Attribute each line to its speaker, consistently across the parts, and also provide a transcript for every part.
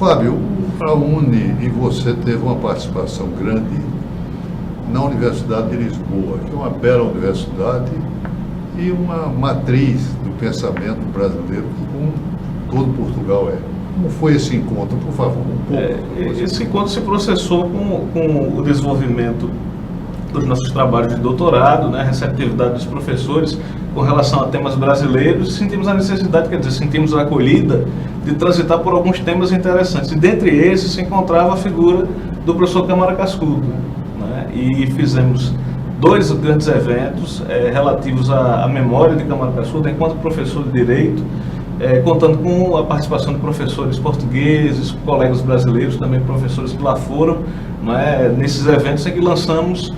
Speaker 1: Fábio, a UNE e você teve uma participação grande na Universidade de Lisboa, que é uma bela universidade e uma matriz do pensamento brasileiro, como todo Portugal é. Como foi esse encontro, por favor?
Speaker 2: Esse encontro se processou com o desenvolvimento dos nossos trabalhos de doutorado, né, a receptividade dos professores com relação a temas brasileiros. Sentimos a necessidade, sentimos a acolhida de transitar por alguns temas interessantes. E dentre esses se encontrava a figura do professor Câmara Cascudo, né, e fizemos 2 grandes eventos relativos à memória de Câmara Cascudo enquanto professor de Direito, contando com a participação de professores portugueses, colegas brasileiros, também professores que lá foram, né, nesses eventos em que lançamos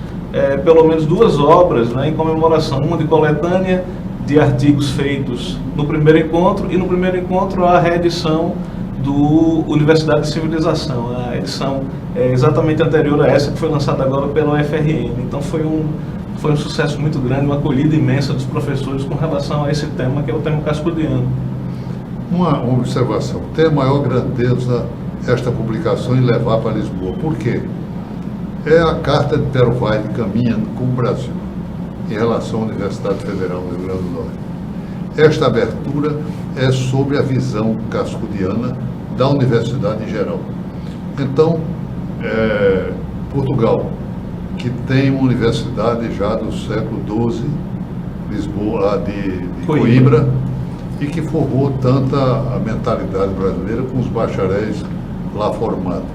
Speaker 2: pelo menos 2 obras, né, em comemoração, uma de coletânea de artigos feitos no primeiro encontro, e no primeiro encontro a reedição do Universidade de Civilização, a edição exatamente anterior a essa, que foi lançada agora pela UFRN. Então foi um sucesso muito grande, uma acolhida imensa dos professores com relação a esse tema, que é o tema cascudiano.
Speaker 1: Uma observação: tem a maior grandeza esta publicação em levar para Lisboa. Por quê? É a carta de Pero Vaz de caminha com o Brasil em relação à Universidade Federal do Rio Grande do Norte. Esta abertura é sobre a visão cascudiana da universidade em geral. Então, Portugal, que tem uma universidade já do século XII, Lisboa, de Coimbra, e que formou tanta a mentalidade brasileira com os bacharéis lá formados.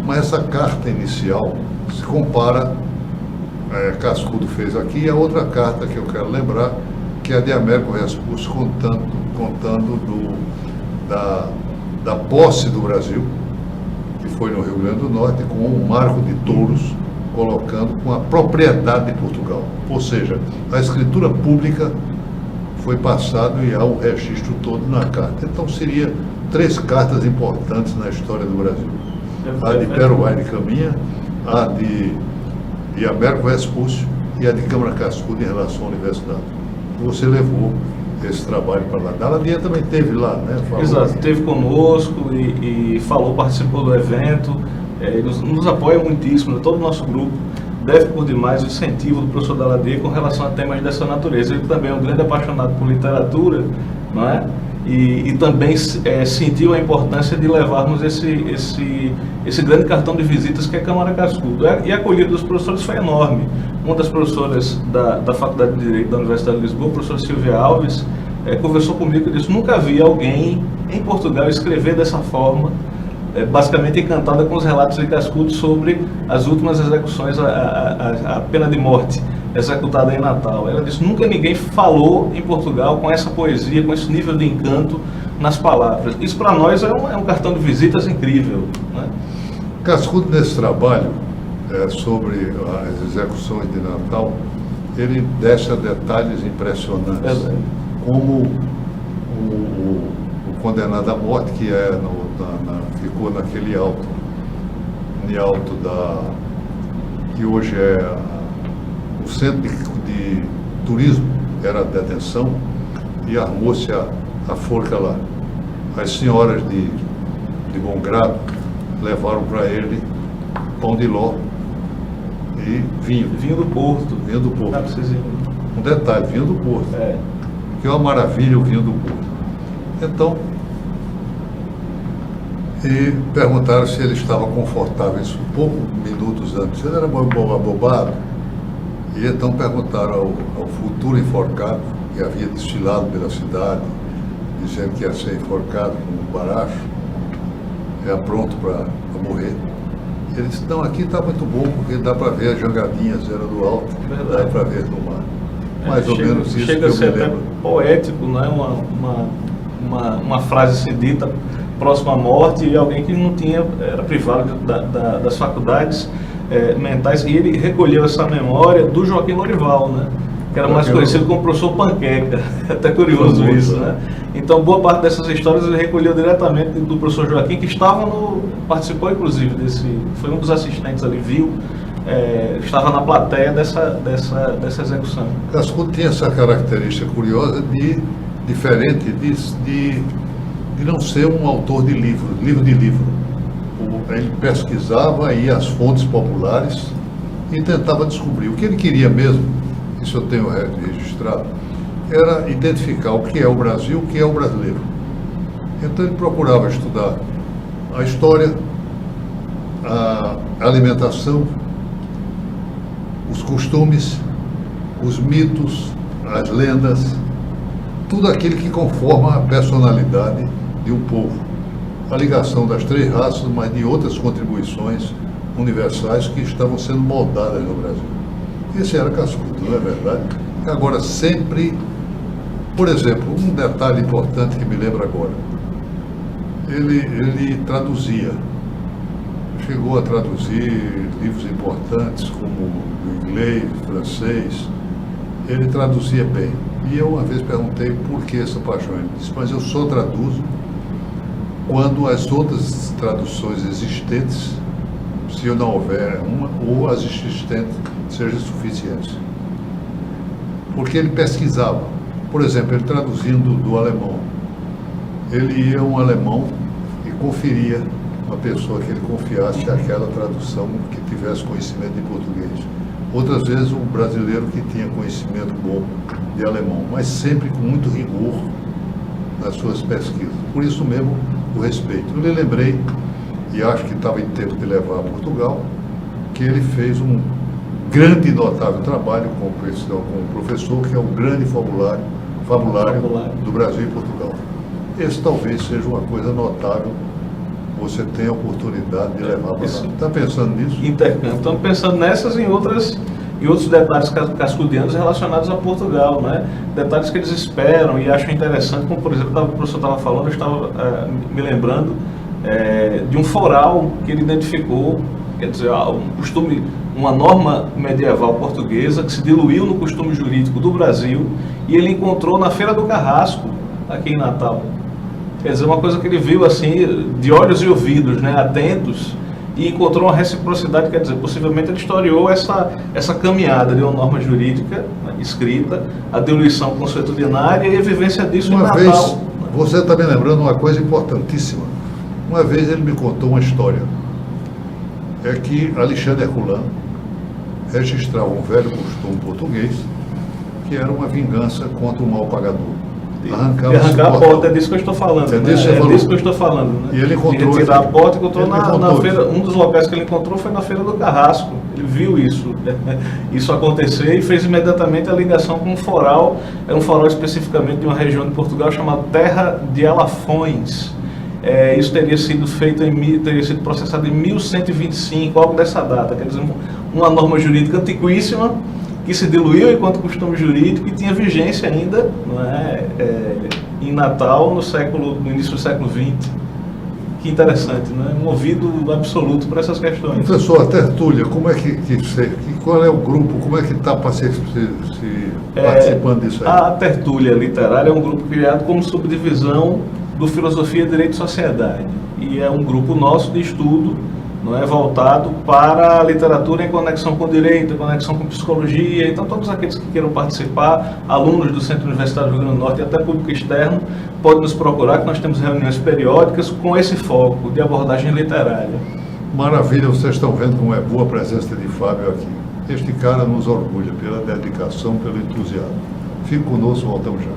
Speaker 1: Mas essa carta inicial se compara, Cascudo fez aqui, e a outra carta que eu quero lembrar, que é a de Américo Vespucci, contando da posse do Brasil, que foi no Rio Grande do Norte, com um marco de touros, colocando com a propriedade de Portugal. Ou seja, a escritura pública foi passado e há o registro todo na carta. Então seria 3 cartas importantes na história do Brasil. A de Pero Vaz de caminha, a de Américo Vespucci e a de Câmara Cascudo em relação à universidade. Você levou esse trabalho para lá. Daladia também esteve lá, né?
Speaker 2: Exato, esteve conosco e falou, participou do evento, nos apoia muitíssimo, todo o nosso grupo deve por demais o incentivo do professor Daladia com relação a temas dessa natureza. Ele também é um grande apaixonado por literatura, não é? E também sentiu a importância de levarmos esse grande cartão de visitas que é a Câmara Cascudo. E a acolhida dos professores foi enorme. Uma das professoras da Faculdade de Direito da Universidade de Lisboa, a professora Silvia Alves, conversou comigo e disse: nunca vi alguém em Portugal escrever dessa forma, basicamente encantada com os relatos de Cascudo sobre as últimas execuções, a pena de morte executada em Natal. Ela disse: nunca ninguém falou em Portugal com essa poesia, com esse nível de encanto nas palavras. Isso para nós é um cartão de visitas incrível, né?
Speaker 1: Cascudo, nesse trabalho sobre as execuções de Natal, ele deixa detalhes impressionantes, como o condenado à morte, que ficou naquele alto que hoje é o centro de turismo, era a detenção, e armou-se a forca lá. As senhoras de bom grado levaram para ele pão de ló e vinho.
Speaker 2: Vinho do Porto.
Speaker 1: Vinho do Porto. Um detalhe, vinho do Porto. Que é uma maravilha o vinho do Porto. Então, e perguntaram se ele estava confortável. Isso poucos minutos antes. Ele era abobado. E então perguntaram ao futuro enforcado, que havia desfilado pela cidade, dizendo que ia ser enforcado com um baracho, pronto para morrer. Ele disse: não, aqui está muito bom, porque dá para ver as jangadinhas, era do alto, dá para ver do mar. Mais ou menos isso
Speaker 2: chega
Speaker 1: que
Speaker 2: a
Speaker 1: eu
Speaker 2: ser
Speaker 1: me lembro.
Speaker 2: Poético, não é? Uma frase se dita próximo à morte, e alguém que não tinha, era privado das faculdades mentais, e ele recolheu essa memória do Joaquim Lorival, né? Que era mais conhecido como professor Panqueca. Até curioso isso, né? Então, boa parte dessas histórias ele recolheu diretamente do professor Joaquim, que participou inclusive foi um dos assistentes ali, viu, estava na plateia dessa execução.
Speaker 1: Cascudo tinha essa característica curiosa diferente de não ser um autor de livro de livro. ele pesquisava, ia às fontes populares e tentava descobrir. O que ele queria mesmo, isso eu tenho registrado, era identificar o que é o Brasil, o que é o brasileiro. Então ele procurava estudar a história, a alimentação, os costumes, os mitos, as lendas, tudo aquilo que conforma a personalidade de um povo. A ligação das três raças, mas de outras contribuições universais que estavam sendo moldadas no Brasil. Esse era Cascudo, não é verdade? Agora, sempre, por exemplo, um detalhe importante que me lembro agora, ele traduzia, chegou a traduzir livros importantes como o inglês, francês, ele traduzia bem. E eu uma vez perguntei por que essa paixão. Ele disse, mas eu só traduzo quando as outras traduções existentes, se não houver uma, ou as existentes sejam suficientes. Porque ele pesquisava. Por exemplo, ele traduzindo do alemão. Ele ia a um alemão e conferia uma pessoa que ele confiasse aquela tradução que tivesse conhecimento de português. Outras vezes um brasileiro que tinha conhecimento bom de alemão, mas sempre com muito rigor nas suas pesquisas. Por isso mesmo o respeito. Eu lhe lembrei, e acho que estava em tempo de levar a Portugal, que ele fez um grande e notável trabalho com o professor, que é o grande fabulário do Brasil e Portugal. Esse talvez seja uma coisa notável, você tem a oportunidade de levar para lá. Está pensando nisso?
Speaker 2: Intercâmbio. Estamos pensando nessas e em outros detalhes cascudianos relacionados a Portugal, né? Detalhes que eles esperam e acham interessante, como por exemplo, o professor estava falando, eu estava me lembrando de um foral que ele identificou, quer dizer, um costume, uma norma medieval portuguesa que se diluiu no costume jurídico do Brasil e ele encontrou na Feira do Carrasco, aqui em Natal. Quer dizer, uma coisa que ele viu assim, de olhos e ouvidos, né, atentos, e encontrou uma reciprocidade, quer dizer, possivelmente ele historiou essa caminhada de uma norma jurídica, né, escrita, a diluição consuetudinária e a vivência disso em Natal.
Speaker 1: Uma vez, você está me lembrando uma coisa importantíssima. Uma vez ele me contou uma história. É que Alexandre Herculano registrava um velho costume português, que era uma vingança contra o mal pagador.
Speaker 2: Arrancar a porta, é disso que eu estou falando.
Speaker 1: É disso que eu estou
Speaker 2: falando. Né?
Speaker 1: E ele encontrou.
Speaker 2: De retirar a porta, encontrou na feira. Um dos locais que ele encontrou foi na Feira do Carrasco. Ele viu isso acontecer e fez imediatamente a ligação com um foral. Era um foral especificamente de uma região de Portugal chamada Terra de Alafões. Isso teria sido processado em 1125, algo dessa data. Quer dizer, uma norma jurídica antiquíssima, que se diluiu enquanto costume jurídico e tinha vigência ainda, não é, em Natal, no início do século XX. Que interessante, né? Um ouvido absoluto para essas questões.
Speaker 1: Professor, a tertúlia, como é qual é o grupo, como é que está participando disso aí?
Speaker 2: A tertúlia literária é um grupo criado como subdivisão do Filosofia, Direito e Sociedade. E é um grupo nosso de estudo, não é, voltado para a literatura em conexão com o direito, em conexão com psicologia. Então todos aqueles que queiram participar, alunos do Centro Universitário do Rio Grande do Norte e até público externo, podem nos procurar, que nós temos reuniões periódicas com esse foco de abordagem literária.
Speaker 1: Maravilha, vocês estão vendo como é boa a presença de Fábio aqui. Este cara nos orgulha pela dedicação, pelo entusiasmo. Fique conosco, voltamos já.